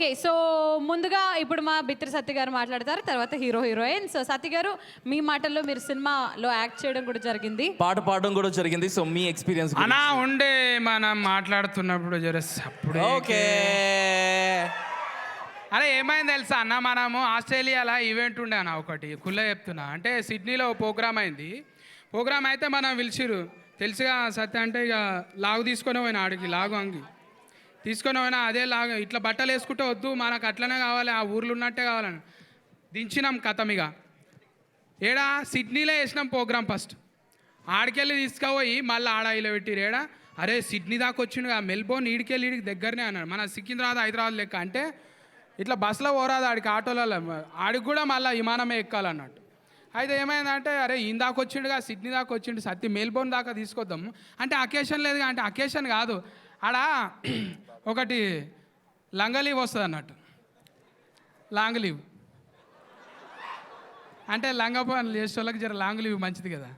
Okay. So ముందుగా ఇప్పుడు మా బిత్రి సత్య గారు మాట్లాడతారు. తర్వాత హీరో హీరోయిన్. సో సత్య గారు మీ మాటల్లో మీరు సినిమాలో యాక్ట్ చేయడం కూడా జరిగింది. పాట పాడడం కూడా జరిగింది. సో మీ ఎక్స్పీరియన్స్ అనా ఉండే మనం మాట్లాడుతున్నప్పుడు అప్పుడు ఓకే. అరే ఏమైంది తెలుసా అన్న, మనము ఆస్ట్రేలియాలో ఈవెంట్ ఉండే అన్న ఒకటి కుల్ల చెప్తున్నా. అంటే సిడ్నీలో ప్రోగ్రామ్ అయింది. ప్రోగ్రామ్ అయితే మనం పిలిచిరు తెలుసుగా సత్య. అంటే ఇక లాగు తీసుకొని పోయినా ఆడికి, లాగు అంగి తీసుకొని పోయినా అదే లాగా ఇట్లా బట్టలు వేసుకుంటే వద్దు, మనకు అట్లనే కావాలి, ఆ ఊర్లో ఉన్నట్టే కావాలని దించినాం కథమిగా. ఏడా సిడ్నీలో వేసినాం ప్రోగ్రామ్. ఫస్ట్ ఆడికెళ్ళి తీసుకుపోయి మళ్ళీ ఆడాయిలో పెట్టిరు. ఏడా అరే సిడ్నీ దాకా వచ్చిండు, మెల్బోర్న్ ఈడికెళ్ళి ఈడికి దగ్గరనే అన్నాడు. మన సికింద్రాబాద్ హైదరాబాద్ లెక్క. అంటే ఇట్లా బస్సులో పోరాదు ఆడికి, ఆటోలలో ఆడికి కూడా మళ్ళీ విమానమే ఎక్కాలన్నట్టు. అయితే ఏమైందంటే అరే ఈయన దాకా వచ్చిండుగా, సిడ్నీ దాకా వచ్చిండు, సత్తి మెల్బోర్న్ దాకా తీసుకొద్దాము అంటే అకేషన్ లేదు. అంటే అకేషన్ కాదు, ఆడ ఒకటి లంగ లీవ్ వస్తుంది అన్నట్టు. లాంగ్ లీవ్ అంటే లంగ పనులు చేసే వాళ్ళకి జర లాంగ్ లీవ్ మంచిది కదా.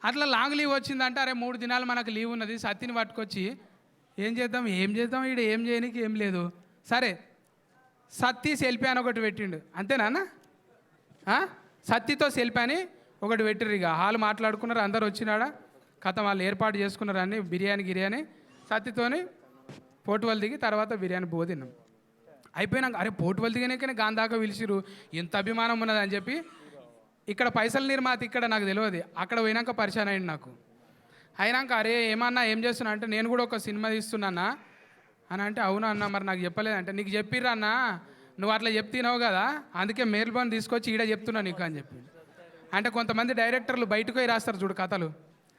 అట్లా లాంగ్ లీవ్ వచ్చిందంటే అరే 3 దినాలు మనకు లీవ్ ఉన్నది, సత్తిని పట్టుకొచ్చి ఏం చేద్దాం ఈడ ఏం చేయడానికి ఏం లేదు. సరే సత్తి సెల్ఫీ అని ఒకటి పెట్టిండు, అంతేనా? సత్తితో సెల్ఫీ అని ఒకటి పెట్టిరు. ఇక హాల్ మాట్లాడుకున్నారు, అందరు వచ్చినాడా కథ వాళ్ళు ఏర్పాటు చేసుకున్నారు అన్ని బిర్యానీ సత్తితోని పోటువల్ దిగి తర్వాత బిర్యానీ తిన్నాం. అయిపోయినాక అరే పోటువల్ దిగినాకనే గాంధాకా పిలిచిరు, ఎంత అభిమానం ఉన్నది అని చెప్పి. ఇక్కడ పైసల నిర్మాత ఇక్కడ నాకు తెలియదు, అక్కడ పోయినాక పరిచయం అయింది నాకు. అయినాక అరే ఏమన్నా ఏం చేస్తున్నా అంటే నేను కూడా ఒక సినిమా తీస్తున్నానా అని అంటే అవునా అన్న మరి నాకు చెప్పలేదు. అంటే నీకు చెప్పిర్రా అన్న, నువ్వు అట్లా చెప్తున్నావు కదా అందుకే మెల్బోర్న్ తీసుకొచ్చి ఈడ చెప్తున్నా నీకు అని చెప్పి. అంటే కొంతమంది డైరెక్టర్లు బయటకు పోయి రాస్తారు చూడు కథలు,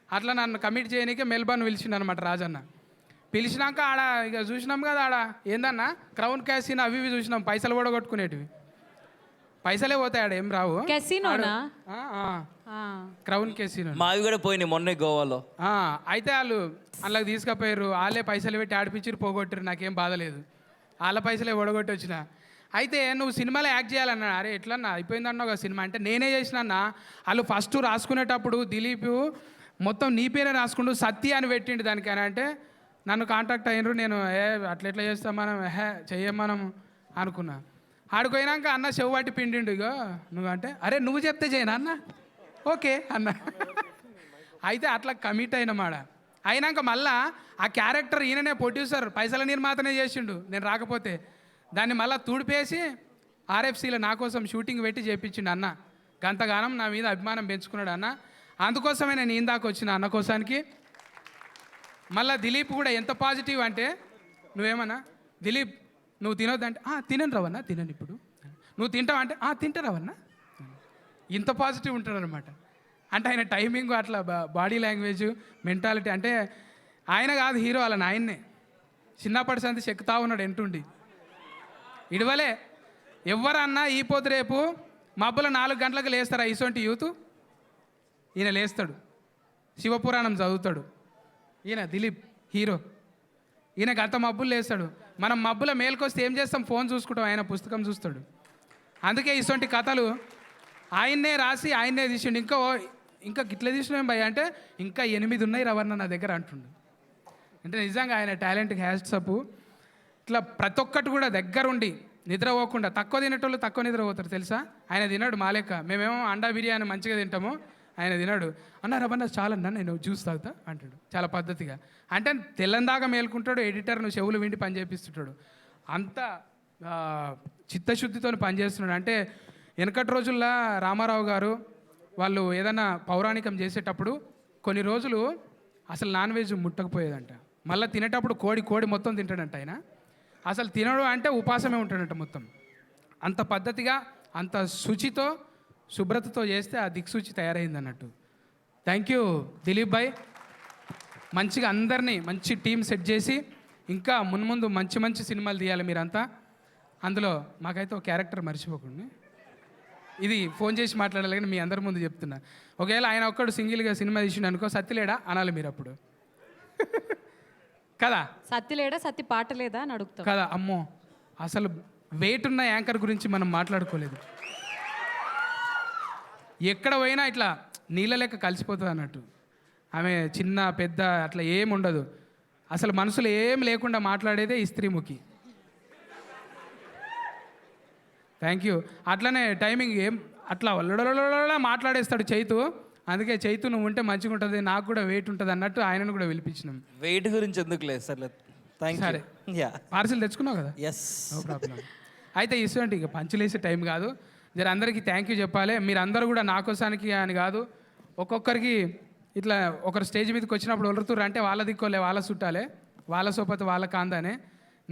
అట్లా నన్ను కమిట్ చేయనీకే మెల్బోర్న్ పిలిచిండు అనమాట రాజన్న. పిలిచినాక ఆడ ఇక చూసినాం కదా, ఆడ ఏందన్నా క్రౌన్ క్యాసినో అవి ఇవి చూసినాం, పైసలు కూడా కొట్టుకునేటివి. పైసలే పోతాయి ఆడ, ఏం రావు. క్రౌన్ క్యాసినో మావి కూడా పోయినాయి మొన్న గోవాలో. అయితే వాళ్ళు అందులోకి తీసుకుపోయారు, వాళ్ళే పైసలు పెట్టి ఆడిపించారు, పోగొట్టారు. నాకేం బాధ లేదు, వాళ్ళ పైసలే ఓడగొట్టి వచ్చిన. అయితే నువ్వు సినిమాలో యాక్ట్ చేయాలన్నా. అరే ఎట్లన్నా అయిపోయిందన్నా ఒక సినిమా అంటే నేనే చేసినా. వాళ్ళు ఫస్ట్ రాసుకునేటప్పుడు దిలీప్ మొత్తం నీ పేరే రాసుకుంటూ సత్య అని పెట్టిండు దానికి. అని అంటే నన్ను కాంటాక్ట్ అయినరు, నేను అట్లా ఎట్లా చేస్తాం మనం, చెయ్యం మనం అనుకున్నా. ఆడిపోయినాక అన్న చెవువాటి పిండిండు. ఇగో నువ్వు అంటే అరే నువ్వు చెప్తే చేయనా అన్న, ఓకే అన్న. అయితే అట్లా కమిట్ అయినమాడ. అయినాక మళ్ళా ఆ క్యారెక్టర్ ఈయననే ప్రొడ్యూసర్ పైసల నిర్మాతనే చేసిండు, నేను రాకపోతే దాన్ని మళ్ళీ తుడిపేసి ఆర్ఎఫ్సీలో నా కోసం షూటింగ్ పెట్టి చేయించిండు అన్న. గంతగానం నా మీద అభిమానం పెంచుకున్నాడు అన్న. అందుకోసమే నేను ఇందాక వచ్చిన అన్న కోసానికి. మళ్ళీ దిలీప్ కూడా ఎంత పాజిటివ్ అంటే, నువ్వేమన్నా దిలీప్ నువ్వు తినొద్దంటే తినను రావన్నా, తినను ఇప్పుడు. నువ్వు తింటావు అంటే తింటా రావన్నా. ఇంత పాజిటివ్ ఉంటాడు అనమాట. అంటే ఆయన టైమింగ్ అట్లా బాడీ లాంగ్వేజ్ మెంటాలిటీ. అంటే ఆయన కాదు హీరో, వాళ్ళని ఆయన్నే చిన్నప్పటి సంది చెక్కుతా ఉన్నాడు ఎంటుండి. ఇడవలే ఎవరన్నా ఈ పొద్దు రేపు మబ్బుల 4 గంటలకు లేస్తారా ఇసొంటి యూత్? ఈయన లేస్తాడు, శివపురాణం చదువుతాడు. ఈయన దిలీప్ హీరో, ఈయనకు అంత మబ్బులు లేస్తాడు. మనం మబ్బుల మేలుకొస్తే ఏం చేస్తాం, ఫోన్ చూసుకుంటాం, ఆయన పుస్తకం చూస్తాడు. అందుకే ఇసొంటి కథలు ఆయన్నే రాసి ఆయన్నే తీసిండు. ఇంకా గిట్ల తీసినాం భయ అంటే ఇంకా 8 ఉన్నాయి రవణ నా దగ్గర అంటుండు. అంటే నిజంగా ఆయన టాలెంట్కి హ్యాట్స్ అప్. ఇట్లా ప్రతి ఒక్కటి కూడా దగ్గరుండి నిద్రపోకుండా, తక్కువ తినేటోళ్ళు తక్కువ నిద్రపోతారు తెలుసా. ఆయన తినాడు మా లెక్క, మేమేమో అండా బిర్యానీ మంచిగా తింటాము, ఆయన తినాడు. అన్న రవణ చాలన్నా నేను జ్యూస్ తాగుతా అంటాడు చాలా పద్ధతిగా. అంటే తెల్లందాకా మేలుకుంటాడు, ఎడిటర్ను చెవులు విండి పని చేపిస్తుంటాడు. అంత చిత్తశుద్ధితో పనిచేస్తున్నాడు. అంటే వెనకటి రోజుల్లో రామారావు గారు వాళ్ళు ఏదైనా పౌరాణికం చేసేటప్పుడు కొన్ని రోజులు అసలు నాన్ వెజ్ ముట్టకపోయేదంట. మళ్ళీ తినేటప్పుడు కోడి మొత్తం తింటాడంట ఆయన. అసలు తినడు అంటే ఉపాసమే ఉంటాడంట మొత్తం. అంత పద్ధతిగా అంత శుచితో శుభ్రతతో చేస్తే ఆ దిక్సూచి తయారైంది అన్నట్టు. థ్యాంక్ యూ దిలీప్ భాయ్. మంచిగా అందరినీ మంచి టీం సెట్ చేసి ఇంకా మున్ముందు మంచి సినిమాలు తీయాలి మీరంతా. అందులో మాకైతే ఒక క్యారెక్టర్ మర్చిపోకండి, ఇది ఫోన్ చేసి మాట్లాడాలి కానీ మీ అందరి ముందు చెప్తున్నా. ఒకవేళ ఆయన ఒక్కడు సింగిల్గా సినిమా తీసిండు అనుకో, సత్తిలేడా అనాలి మీరు అప్పుడు కదా. సత్తి లేడా, సత్తి పాట లేదా అని అడుగుతాం కదా. అమ్మో అసలు వెయిట్ ఉన్న యాంకర్ గురించి మనం మాట్లాడుకోలేదు. ఎక్కడ పోయినా ఇట్లా నీళ్ళ లెక్క కలిసిపోతుంది అన్నట్టు. ఆమె చిన్న పెద్ద అట్లా ఏం ఉండదు. అసలు మనసులో ఏం లేకుండా మాట్లాడేదే ఈ స్త్రీముఖి. Thank you. అట్లనే టైమింగ్ ఏం అట్లా వల్లడలా మాట్లాడేస్తాడు చైతు. అందుకే చైతు నువ్వు ఉంటే మంచిగా ఉంటుంది, నాకు కూడా వెయిట్ ఉంటుంది అన్నట్టు ఆయనను కూడా పిలిపించినాం. వెయిట్ గురించి ఎందుకు లేదు సర్లే. థ్యాంక్ సరే. యూ. యా పార్సిల్ తెచ్చుకున్నావు కదా, ఎస్. No problem. అయితే ఇటువంటి ఇక పంచులేసే టైం కాదు, జర అందరికీ థ్యాంక్ యూ చెప్పాలి. మీరు అందరూ కూడా నా కోసానికి అని కాదు, ఒక్కొక్కరికి ఇట్లా ఒకరు స్టేజ్ మీదకి వచ్చినప్పుడు ఒలురుతుర్రు అంటే వాళ్ళ దిక్కోలే, వాళ్ళ చుట్టాలే, వాళ్ళ సోపతి వాళ్ళ కాందానే.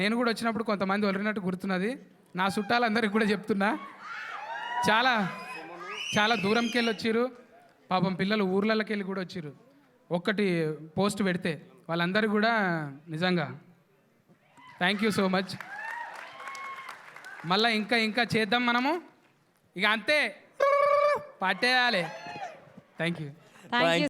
నేను కూడా వచ్చినప్పుడు కొంతమంది ఒలిరినట్టు గుర్తున్నది. నా చుట్టాలందరికీ కూడా చెప్తున్నా, చాలా చాలా దూరంకి వెళ్ళి వచ్చిర్రు. పాపం పిల్లలు ఊర్లకి వెళ్ళి కూడా వచ్చిర్రు. ఒక్కటి పోస్ట్ పెడితే వాళ్ళందరికీ కూడా నిజంగా థ్యాంక్ యూ సో మచ్. మళ్ళీ ఇంకా ఇంకా చేద్దాం మనము, ఇక అంతే పట్టేయాలి. Thank you. Thank you